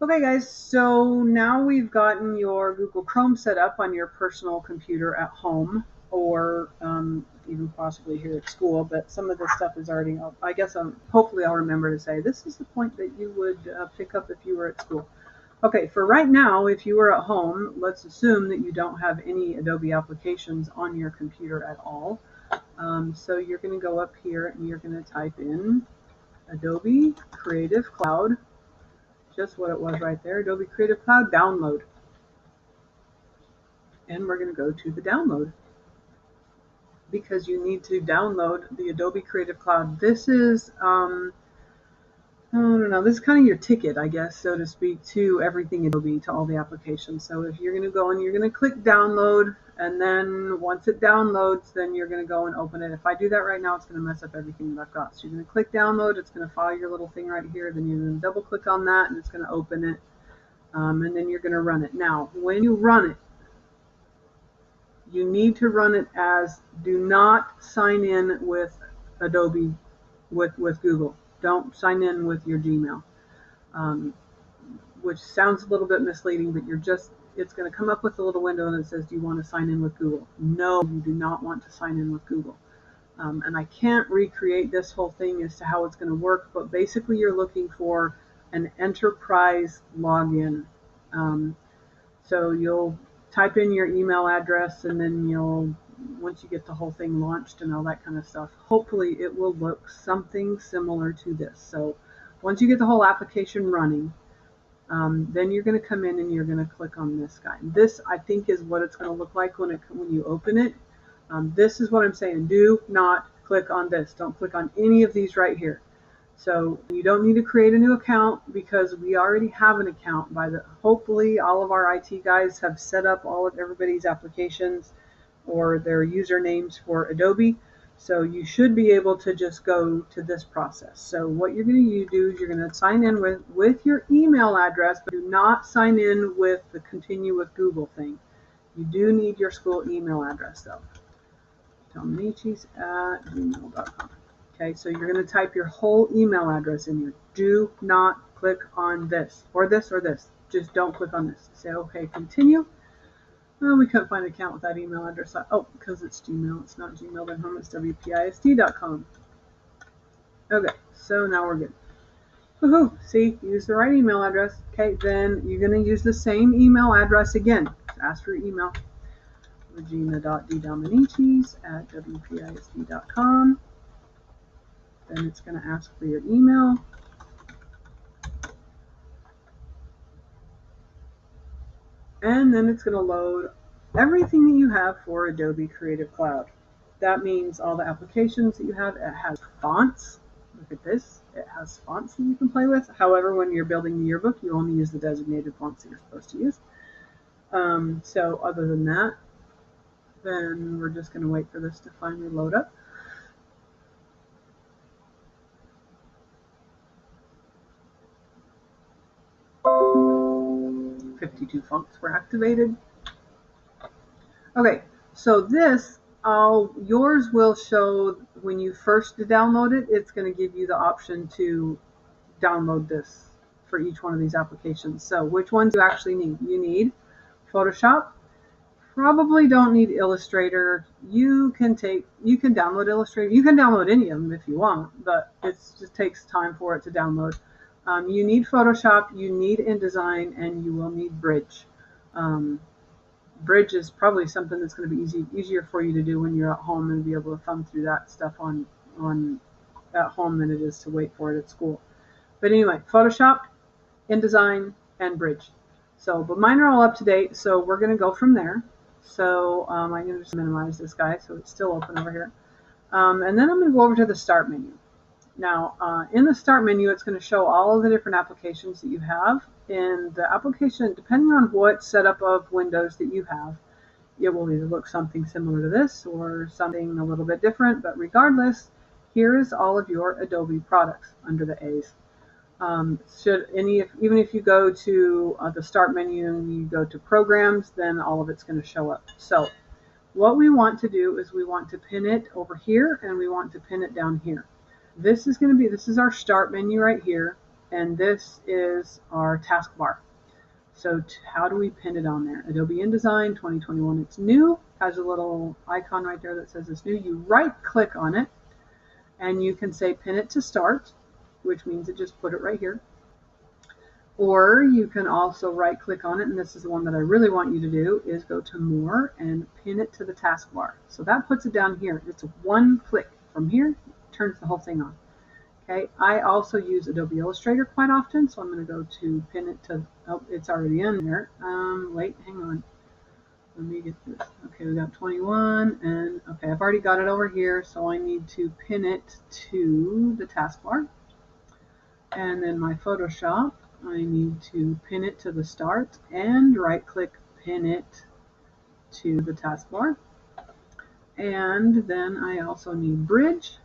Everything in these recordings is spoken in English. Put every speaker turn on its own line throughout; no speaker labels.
Okay guys, so now we've gotten your Google Chrome set up on your personal computer at home or even possibly here at school, but some of this stuff is already, I guess hopefully I'll remember to say this is the point that you would pick up if you were at school. Okay, for right now, if you were at home, let's assume that you don't have any Adobe applications on your computer at all. So you're going to go up here and you're going to type in Adobe Creative Cloud, just what it was right there, Adobe Creative Cloud download. And we're going to go to the download because you need to download the Adobe Creative Cloud. This is, I don't know, this is kind of your ticket, I guess, so to speak, to everything Adobe, to all the applications. So if you're going to go and you're going to click download, and then once it downloads, then you're going to go and open it. If I do that right now, it's going to mess up everything that I've got. So you're going to click download, it's going to follow your little thing right here, then you're going to double click on that, and it's going to open it, and then you're going to run it. Now, when you run it, you need to run it as, do not sign in with Adobe, with Google. Don't sign in with your Gmail, which sounds a little bit misleading, but it's going to come up with a little window and it says, do you want to sign in with Google? No, you do not want to sign in with Google. And I can't recreate this whole thing as to how it's going to work, but basically you're looking for an enterprise login. So you'll type in your email address, and then once you get the whole thing launched and all that kind of stuff, hopefully it will look something similar to this. So once you get the whole application running, then you're going to come in and you're going to click on this guy. This, I think, is what it's going to look like when you open it. This is what I'm saying. Do not click on this. Don't click on any of these right here. So you don't need to create a new account because we already have an account. Hopefully all of our IT guys have set up all of everybody's applications or their usernames for Adobe. So you should be able to just go to this process. So what you're going to do is you're going to sign in with your email address, but do not sign in with the continue with Google thing. You do need your school email address though. dominicis@gmail.com. Okay, so you're going to type your whole email address in here. Do not click on this or this or this. Just don't click on this. Say, okay, continue. Oh, we couldn't find an account with that email address. Oh, because it's Gmail. It's not gmail.com. It's wpisd.com. Okay, so now we're good. Woohoo! See, use the right email address. Okay, then you're going to use the same email address again. Ask for your email. regina.ddominicis@wpisd.com. Then it's going to ask for your email. And then it's going to load everything that you have for Adobe Creative Cloud. That means all the applications that you have. It has fonts. Look at this. It has fonts that you can play with. However, when you're building the yearbook, you only use the designated fonts that you're supposed to use. So other than that, then we're just going to wait for this to finally load up. .52 fonts were activated. Okay, so yours will show when you first download it. It's going to give you the option to download this for each one of these applications. So which ones you actually need? You need Photoshop. Probably don't need Illustrator. You can download Illustrator. You can download any of them if you want, but it just takes time for it to download. You need Photoshop, you need InDesign, and you will need Bridge. Bridge is probably something that's going to be easier for you to do when you're at home and be able to thumb through that stuff on at home than it is to wait for it at school. But anyway, Photoshop, InDesign, and Bridge. So, but mine are all up to date, so we're going to go from there. So I'm going to just minimize this guy so it's still open over here. And then I'm going to go over to the Start menu. Now, in the Start menu, it's going to show all of the different applications that you have. And the application, depending on what setup of Windows that you have, it will either look something similar to this or something a little bit different. But regardless, here is all of your Adobe products under the A's. Even if you go to the Start menu and you go to Programs, then all of it's going to show up. So what we want to do is we want to pin it over here and we want to pin it down here. This is our Start menu right here. and this is our taskbar. So how do we pin it on there? Adobe InDesign 2021, it's new, has a little icon right there that says it's new. You right click on it and you can say pin it to start, which means it just put it right here. Or you can also right click on it, and this is the one that I really want you to do, is go to more and pin it to the taskbar. So that puts it down here. It's one click from here, turns the whole thing on. Okay, I also use Adobe Illustrator quite often, so I'm going to go to pin it to, oh, it's already in there. Wait, hang on. Let me get this. Okay, we got 21, and okay, I've already got it over here, so I need to pin it to the taskbar. And then my Photoshop, I need to pin it to the start and right click pin it to the taskbar. And then I also need Bridge,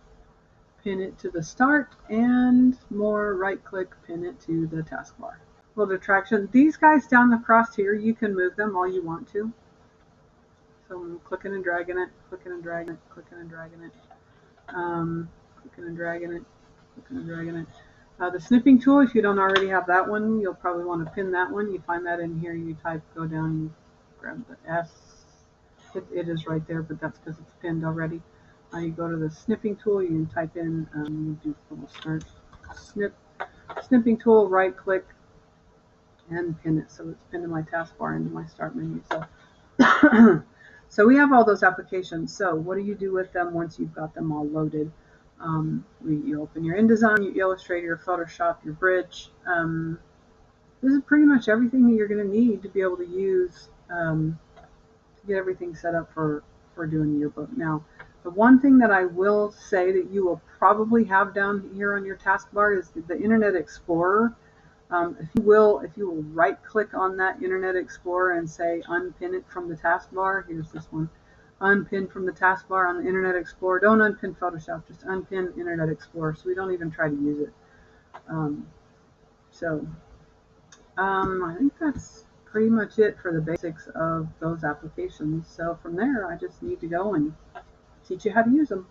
pin it to the start, and more right click pin it to the taskbar. Little attraction, these guys down across here, you can move them all you want to. So I'm clicking and dragging it, clicking and dragging it, clicking and dragging it, clicking and dragging it, clicking and dragging it. The snipping tool, if you don't already have that one, you'll probably want to pin that one. You find that in here, you type, go down, you grab the S. It is right there, but that's because it's pinned already. You go to the snipping tool, you can type in, you do little start, snipping tool, right click, and pin it. So it's pinned to my taskbar into my start menu. So, so we have all those applications. So what do you do with them once you've got them all loaded? You open your InDesign, your Illustrator, your Photoshop, your Bridge. This is pretty much everything that you're going to need to be able to use to get everything set up for doing the yearbook. Now, the one thing that I will say that you will probably have down here on your taskbar is the Internet Explorer. If you will right click on that Internet Explorer and say unpin it from the taskbar, here's this one. Unpin from the taskbar on the Internet Explorer. Don't unpin Photoshop, just unpin Internet Explorer, so we don't even try to use it. I think that's pretty much it for the basics of those applications. So from there, I just need to go and teach you how to use them.